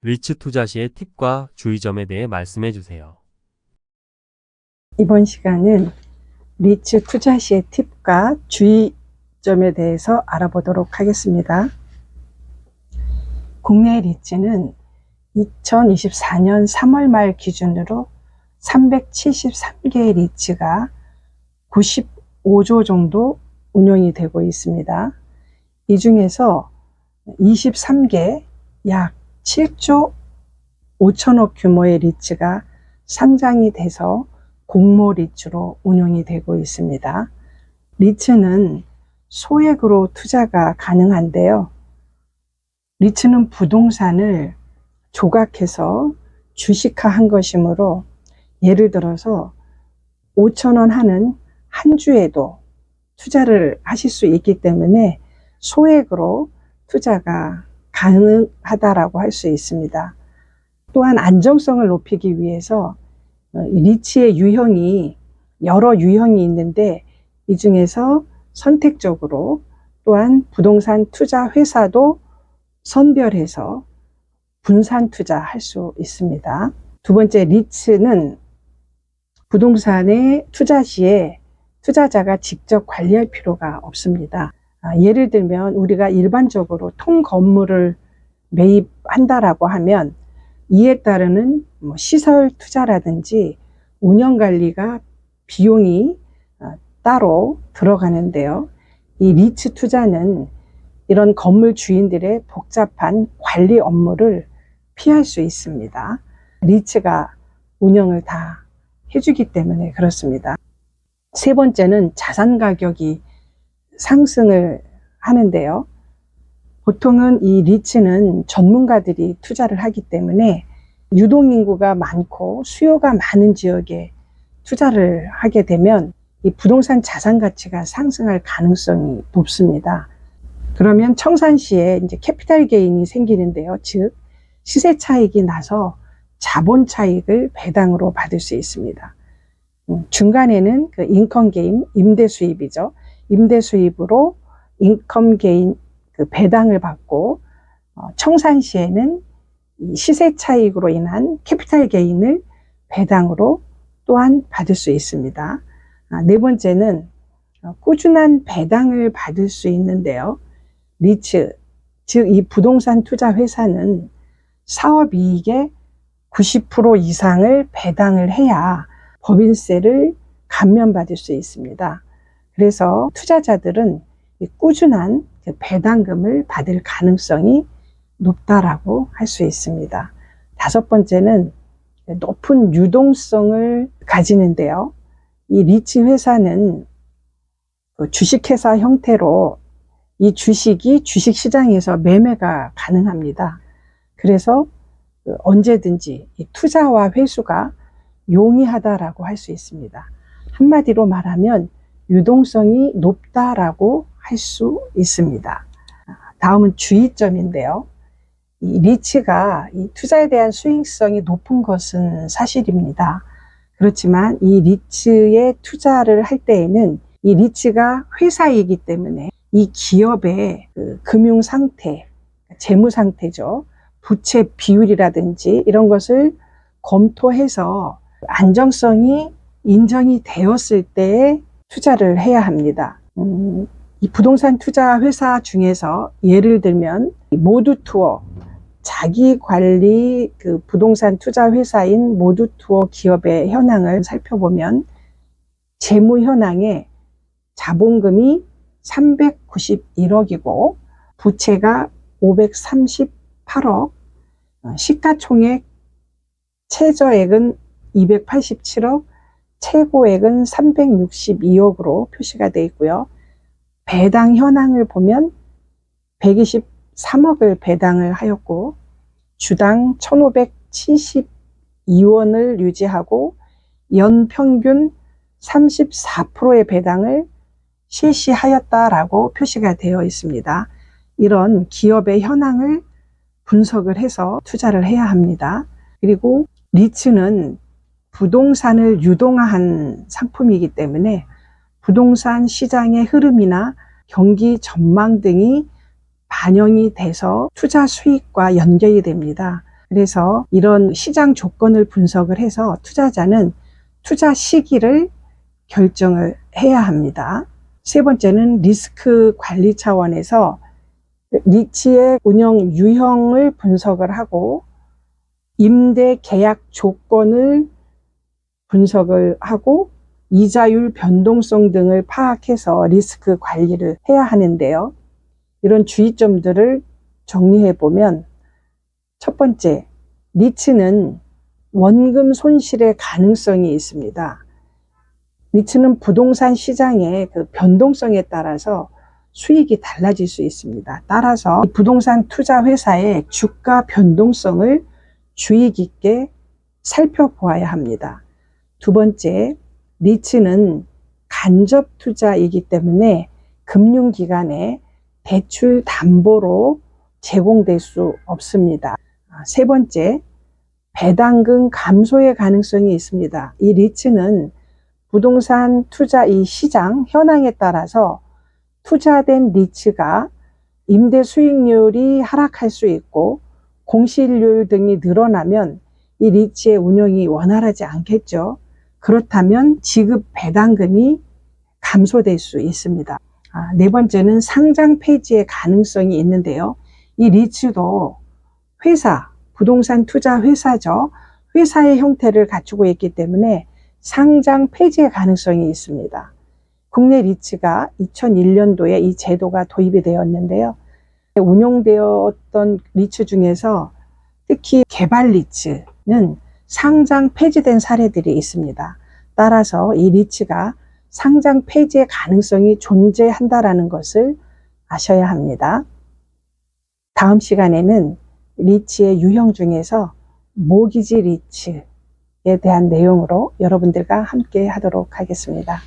리츠 투자 시의 팁과 주의점에 대해 말씀해 주세요. 이번 시간은 리츠 투자 시의 팁과 주의점에 대해서 알아보도록 하겠습니다. 국내 리츠는 2024년 3월 말 기준으로 373개의 리츠가 95조 정도 운영이 되고 있습니다. 이 중에서 23개 약 7조 5천억 규모의 리츠가 상장이 돼서 공모 리츠로 운영이 되고 있습니다. 리츠는 소액으로 투자가 가능한데요. 리츠는 부동산을 조각해서 주식화한 것이므로 예를 들어서 5,000원 하는 한 주에도 투자를 하실 수 있기 때문에 소액으로 투자가 가능하다라고 할 수 있습니다. 또한 안정성을 높이기 위해서 리츠의 유형이 여러 유형이 있는데 이 중에서 선택적으로 또한 부동산 투자 회사도 선별해서 분산 투자할 수 있습니다. 두 번째, 리츠는 부동산에 투자 시에 투자자가 직접 관리할 필요가 없습니다. 예를 들면 우리가 일반적으로 통 건물을 매입한다라고 하면 이에 따르는 시설 투자라든지 운영 관리가 비용이 따로 들어가는데요. 이 리츠 투자는 이런 건물 주인들의 복잡한 관리 업무를 피할 수 있습니다. 리츠가 운영을 다 해주기 때문에 그렇습니다. 세 번째는 자산 가격이 상승을 하는데요. 보통은 이 리츠는 전문가들이 투자를 하기 때문에 유동인구가 많고 수요가 많은 지역에 투자를 하게 되면 이 부동산 자산 가치가 상승할 가능성이 높습니다. 그러면 청산시에 이제 캐피탈 게인이 생기는데요. 즉 시세 차익이 나서 자본 차익을 배당으로 받을 수 있습니다. 중간에는 그 인컴 게인, 임대 수입이죠. 임대 수입으로 인컴 게인 그 배당을 받고 청산시에는 이 시세 차익으로 인한 캐피탈 게인을 배당으로 또한 받을 수 있습니다. 네 번째는 꾸준한 배당을 받을 수 있는데요. 리츠, 즉 이 부동산 투자 회사는 사업이익의 90% 이상을 배당을 해야 법인세를 감면받을 수 있습니다. 그래서 투자자들은 꾸준한 배당금을 받을 가능성이 높다라고 할 수 있습니다. 다섯 번째는 높은 유동성을 가지는데요. 이 리츠 회사는 주식회사 형태로 이 주식이 주식시장에서 매매가 가능합니다. 그래서 언제든지 이 투자와 회수가 용이하다라고 할 수 있습니다. 한마디로 말하면 유동성이 높다라고 할 수 있습니다. 다음은 주의점인데요. 이 리츠가 이 투자에 대한 수익성이 높은 것은 사실입니다. 그렇지만 이 리츠에 투자를 할 때에는 이 리츠가 회사이기 때문에 이 기업의 그 금융 상태, 재무 상태죠. 부채 비율이라든지 이런 것을 검토해서 안정성이 인정이 되었을 때에 투자를 해야 합니다. 이 부동산 투자 회사 중에서 예를 들면 모두투어, 자기관리 그 부동산 투자 회사인 모두투어 기업의 현황을 살펴보면 재무 현황에 자본금이 391억이고 부채가 538억, 시가총액 최저액은 287억, 최고액은 362억으로 표시가 되어 있고요. 배당 현황을 보면 123억을 배당을 하였고 주당 1,572원을 유지하고 연평균 34%의 배당을 실시하였다라고 표시가 되어 있습니다. 이런 기업의 현황을 분석을 해서 투자를 해야 합니다. 그리고 리츠는 부동산을 유동화한 상품이기 때문에 부동산 시장의 흐름이나 경기 전망 등이 반영이 돼서 투자 수익과 연결이 됩니다. 그래서 이런 시장 조건을 분석을 해서 투자자는 투자 시기를 결정을 해야 합니다. 세 번째는 리스크 관리 차원에서 리츠의 운영 유형을 분석을 하고 임대 계약 조건을 분석을 하고 이자율 변동성 등을 파악해서 리스크 관리를 해야 하는데요. 이런 주의점들을 정리해 보면 첫 번째, 리츠는 원금 손실의 가능성이 있습니다. 리츠는 부동산 시장의 그 변동성에 따라서 수익이 달라질 수 있습니다. 따라서 부동산 투자 회사의 주가 변동성을 주의 깊게 살펴보아야 합니다. 두 번째, 리츠는 간접 투자이기 때문에 금융기관에 대출 담보로 제공될 수 없습니다. 세 번째, 배당금 감소의 가능성이 있습니다. 이 리츠는 부동산 투자 이 시장 현황에 따라서 투자된 리츠가 임대 수익률이 하락할 수 있고 공실률 등이 늘어나면 이 리츠의 운영이 원활하지 않겠죠. 그렇다면 지급 배당금이 감소될 수 있습니다. 네 번째는 상장 폐지의 가능성이 있는데요. 이 리츠도 회사, 부동산 투자 회사죠. 회사의 형태를 갖추고 있기 때문에 상장 폐지의 가능성이 있습니다. 국내 리츠가 2001년도에 이 제도가 도입이 되었는데요. 운용되었던 리츠 중에서 특히 개발 리츠는 상장 폐지된 사례들이 있습니다. 따라서 이 리츠가 상장 폐지의 가능성이 존재한다는 것을 아셔야 합니다. 다음 시간에는 리츠의 유형 중에서 모기지 리츠에 대한 내용으로 여러분들과 함께 하도록 하겠습니다.